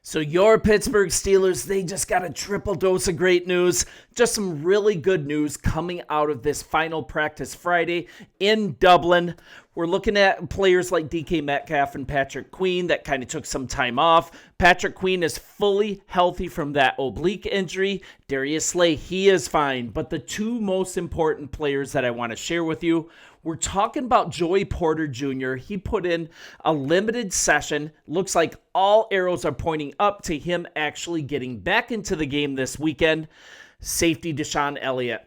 So your Pittsburgh Steelers, they just got a triple dose of great news. Just some really good news coming out of this final practice Friday in Dublin. We're looking at players like DK Metcalf and Patrick Queen that kind of took some time off. Patrick Queen is fully healthy from that oblique injury. Darius Slay, he is fine. But the two most important players that I want to share with you, we're talking about Joey Porter Jr. He put in a limited session. Looks like all arrows are pointing up to him actually getting back into the game this weekend. Safety Deshaun Elliott.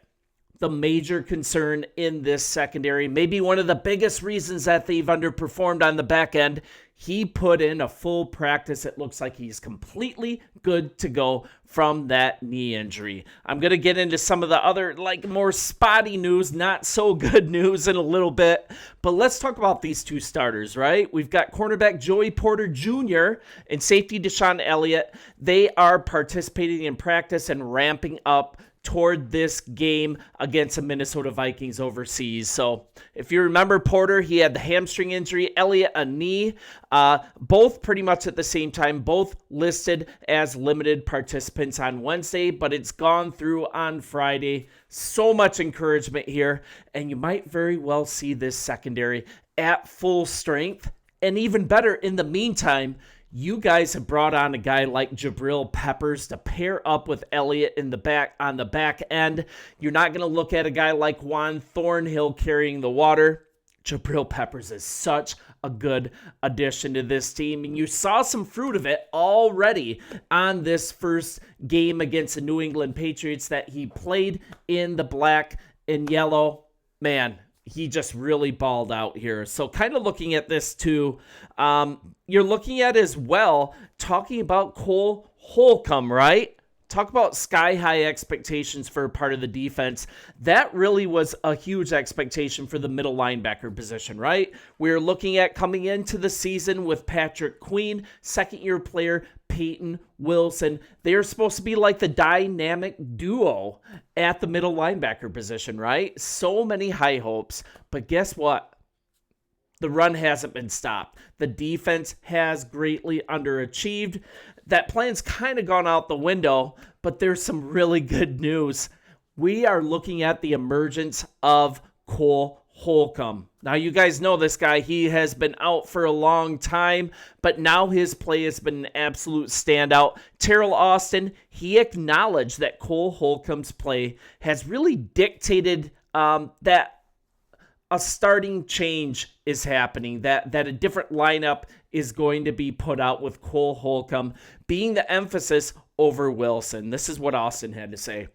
The major concern in this secondary, maybe one of the biggest reasons that they've underperformed on the back end. He put in a full practice. It looks like he's completely good to go from that knee injury. I'm going to get into some of the other more spotty news, not so good news in a little bit, but let's talk about these two starters, right? We've got cornerback Joey Porter Jr. and safety Deshaun Elliott. They are participating in practice and ramping up toward this game against the Minnesota Vikings overseas. So if you remember Porter, he had the hamstring injury, Elliott a knee, both pretty much at the same time, both listed as limited participants on Wednesday, but it's gone through on Friday. So much encouragement here, and you might very well see this secondary at full strength. And even better, in the meantime, you guys have brought on a guy like Jabril Peppers to pair up with Elliott in the back on the back end. You're not going to look at a guy like Juan Thornhill carrying the water. Jabril Peppers is such a good addition to this team, and you saw some fruit of it already on this first game against the New England Patriots that he played in the black and yellow. Man, he just really balled out here. So kind of looking at this too, you're looking at as well, talking about Cole Holcomb, right? Talk about sky-high expectations for a part of the defense. That really was a huge expectation for the middle linebacker position, right? We're looking at coming into the season with Patrick Queen, second-year player, Peyton Wilson. They are supposed to be like the dynamic duo at the middle linebacker position, right? So many high hopes. But guess what? The run hasn't been stopped. The defense has greatly underachieved. That plan's kind of gone out the window, but there's some really good news. We are looking at the emergence of Cole Holcomb. Now, you guys know this guy. He has been out for a long time, but now his play has been an absolute standout. Terrell Austin, he acknowledged that Cole Holcomb's play has really dictated that a starting change is happening, that a different lineup is going to be put out with Cole Holcomb being the emphasis over Wilson. This is what Austin had to say.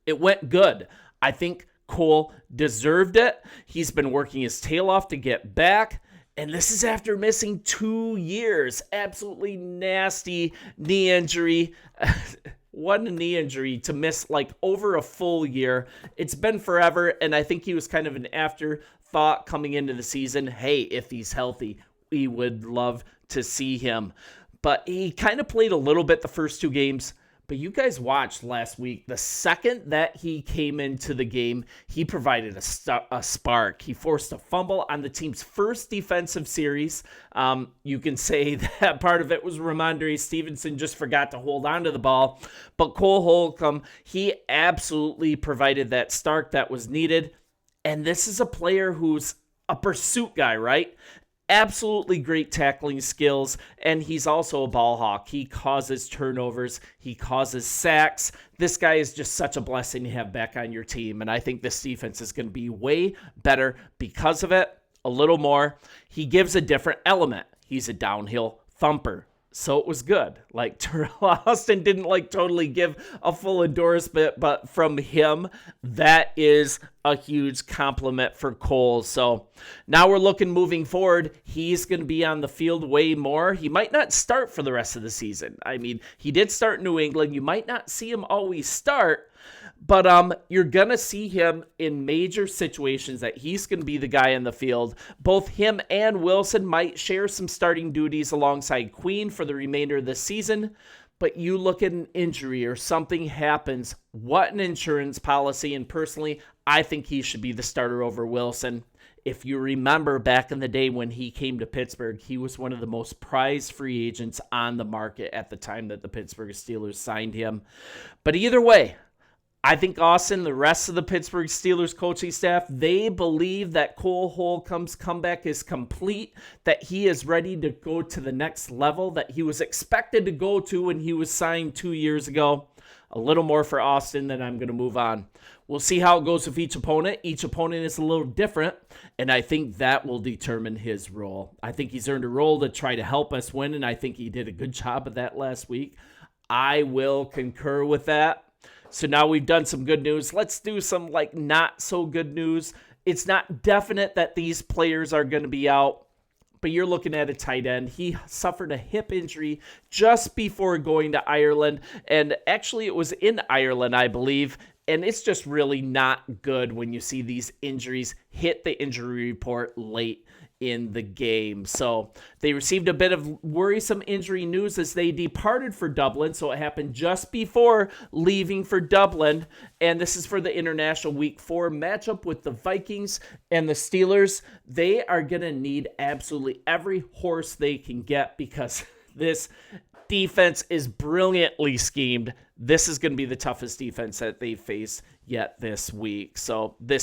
It went good. I think Cole deserved it. He's been working his tail off to get back. And this is after missing 2 years. Absolutely nasty knee injury. What a knee injury to miss over a full year. It's been forever, and I think he was kind of an afterthought coming into the season. Hey, if he's healthy, we would love to see him. But he kind of played a little bit the first 2 games. But you guys watched last week. The second that he came into the game, he provided a spark. He forced a fumble on the team's first defensive series. You can say that part of it was Ramondre Stevenson just forgot to hold on to the ball. But Cole Holcomb, he absolutely provided that spark that was needed. And this is a player who's a pursuit guy, right? Absolutely great tackling skills, and he's also a ball hawk. He causes turnovers. He causes sacks. This guy is just such a blessing to have back on your team, and I think this defense is going to be way better because of it. A little more. He gives a different element. He's a downhill thumper. So it was good. Terrell Austin didn't totally give a full endorsement, but from him, that is a huge compliment for Cole. So now we're looking moving forward. He's going to be on the field way more. He might not start for the rest of the season. I mean, he did start in New England. You might not see him always start, but you're going to see him in major situations that he's going to be the guy in the field. Both him and Wilson might share some starting duties alongside Queen for the remainder of the season. But you look at an injury or something happens, what an insurance policy. And personally, I think he should be the starter over Wilson. If you remember back in the day when he came to Pittsburgh, he was one of the most prized free agents on the market at the time that the Pittsburgh Steelers signed him. But either way, I think Austin, the rest of the Pittsburgh Steelers coaching staff, they believe that Cole Holcomb's comeback is complete, that he is ready to go to the next level that he was expected to go to when he was signed 2 years ago. A little more for Austin, then I'm going to move on. We'll see how it goes with each opponent. Each opponent is a little different, and I think that will determine his role. I think he's earned a role to try to help us win, and I think he did a good job of that last week. I will concur with that. So now we've done some good news. Let's do some not so good news. It's not definite that these players are going to be out, but you're looking at a tight end. He suffered a hip injury just before going to Ireland, and actually it was in Ireland, I believe, and it's just really not good when you see these injuries hit the injury report late in the game. So they received a bit of worrisome injury news as they departed for Dublin. So it happened just before leaving for Dublin. And this is for the International Week 4 matchup with the Vikings and the Steelers. They are going to need absolutely every horse they can get because this defense is brilliantly schemed. This is going to be the toughest defense that they face yet this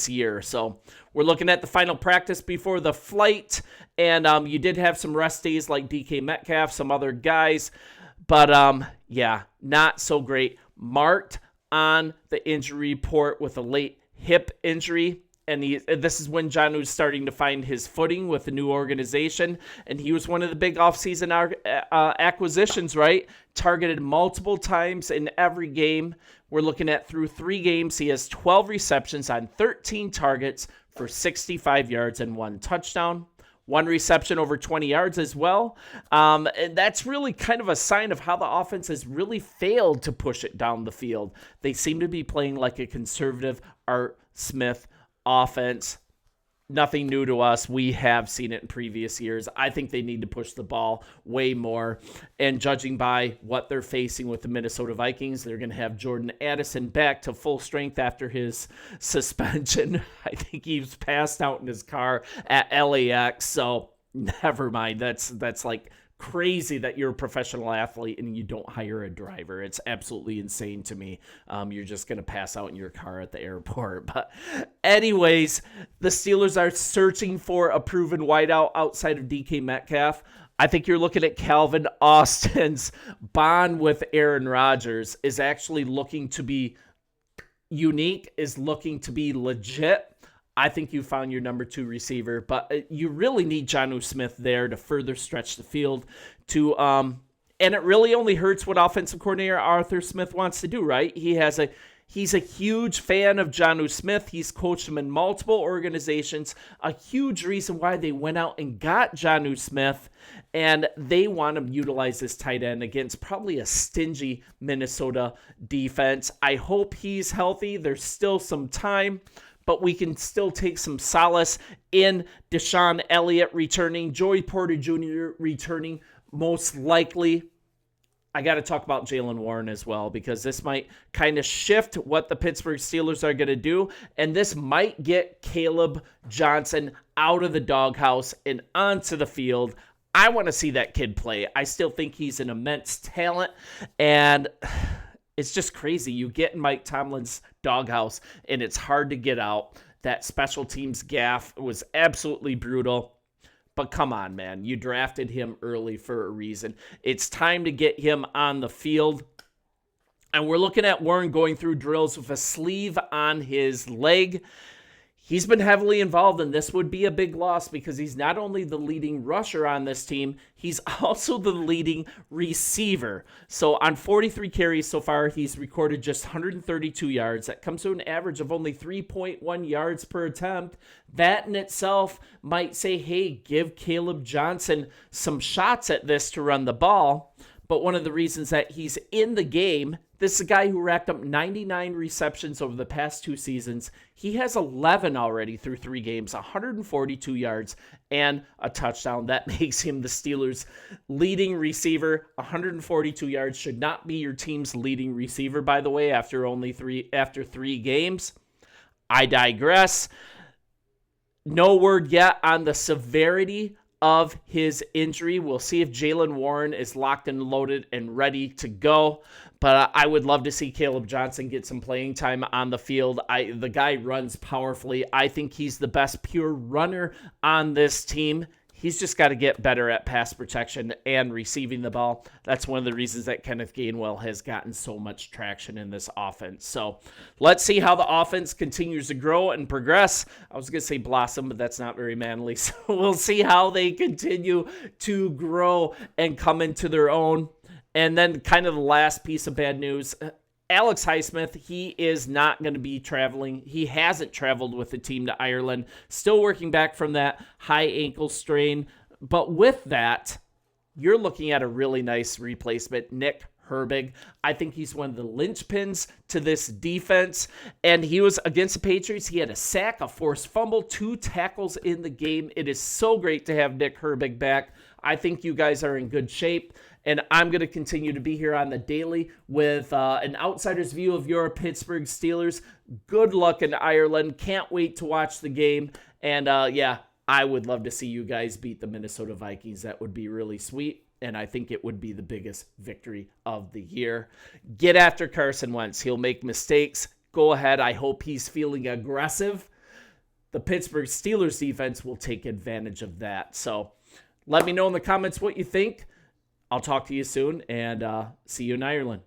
year. So we're looking at the final practice before the flight, and you did have some rest days like DK Metcalf, some other guys, but not so great. Marked on the injury report with a late hip injury. And this is when John was starting to find his footing with the new organization. And he was one of the big offseason acquisitions, right? Targeted multiple times in every game. We're looking at through 3 games. He has 12 receptions on 13 targets for 65 yards and 1 touchdown. 1 reception over 20 yards as well. And that's really kind of a sign of how the offense has really failed to push it down the field. They seem to be playing like a conservative Art Smith offense. Nothing new to us. We have seen it in previous years. I think they need to push the ball way more. And judging by what they're facing with the Minnesota Vikings, they're going to have Jordan Addison back to full strength after his suspension. I think he's passed out in his car at LAX. So never mind. That's crazy that you're a professional athlete and you don't hire a driver. It's absolutely insane to me. You're just going to pass out in your car at the airport. But anyways, the Steelers are searching for a proven wideout outside of DK Metcalf. I think you're looking at Calvin Austin's bond with Aaron Rodgers is actually looking to be unique, is looking to be legit. I think you found your number 2 receiver, but you really need Jonnu Smith there to further stretch the field. And it really only hurts what offensive coordinator Arthur Smith wants to do, right? He's a huge fan of Jonnu Smith. He's coached him in multiple organizations. A huge reason why they went out and got Jonnu Smith, and they want to utilize this tight end against probably a stingy Minnesota defense. I hope he's healthy. There's still some time, but we can still take some solace in Deshaun Elliott returning, Joey Porter Jr. returning, most likely. I got to talk about Jaylen Warren as well, because this might kind of shift what the Pittsburgh Steelers are going to do, and this might get Caleb Johnson out of the doghouse and onto the field. I want to see that kid play. I still think he's an immense talent, and it's just crazy. You get in Mike Tomlin's doghouse, and it's hard to get out. That special teams gaffe was absolutely brutal. But come on, man. You drafted him early for a reason. It's time to get him on the field. And we're looking at Warren going through drills with a sleeve on his leg. He's been heavily involved, and this would be a big loss because he's not only the leading rusher on this team, he's also the leading receiver. So on 43 carries so far, he's recorded just 132 yards. That comes to an average of only 3.1 yards per attempt. That in itself might say, hey, give Caleb Johnson some shots at this to run the ball. But one of the reasons that he's in the game, this is a guy who racked up 99 receptions over the past 2 seasons. He has 11 already through 3 games, 142 yards, and a touchdown. That makes him the Steelers' leading receiver. 142 yards should not be your team's leading receiver, by the way, after 3 games. I digress. No word yet on the severity of his injury. We'll see if Jaylen Warren is locked and loaded and ready to go. But I would love to see Caleb Johnson get some playing time on the field. The guy runs powerfully. I think he's the best pure runner on this team. He's just got to get better at pass protection and receiving the ball. That's one of the reasons that Kenneth Gainwell has gotten so much traction in this offense. So let's see how the offense continues to grow and progress. I was going to say blossom, but that's not very manly. So we'll see how they continue to grow and come into their own. And then kind of the last piece of bad news, Alex Highsmith, he is not going to be traveling. He hasn't traveled with the team to Ireland. Still working back from that high ankle strain. But with that, you're looking at a really nice replacement, Nick Herbig. I think he's one of the linchpins to this defense. And he was against the Patriots. He had a sack, a forced fumble, 2 tackles in the game. It is so great to have Nick Herbig back. I think you guys are in good shape. And I'm going to continue to be here on the daily with an outsider's view of your Pittsburgh Steelers. Good luck in Ireland. Can't wait to watch the game. And I would love to see you guys beat the Minnesota Vikings. That would be really sweet. And I think it would be the biggest victory of the year. Get after Carson Wentz. He'll make mistakes. Go ahead. I hope he's feeling aggressive. The Pittsburgh Steelers defense will take advantage of that. So let me know in the comments what you think. I'll talk to you soon, and see you in Ireland.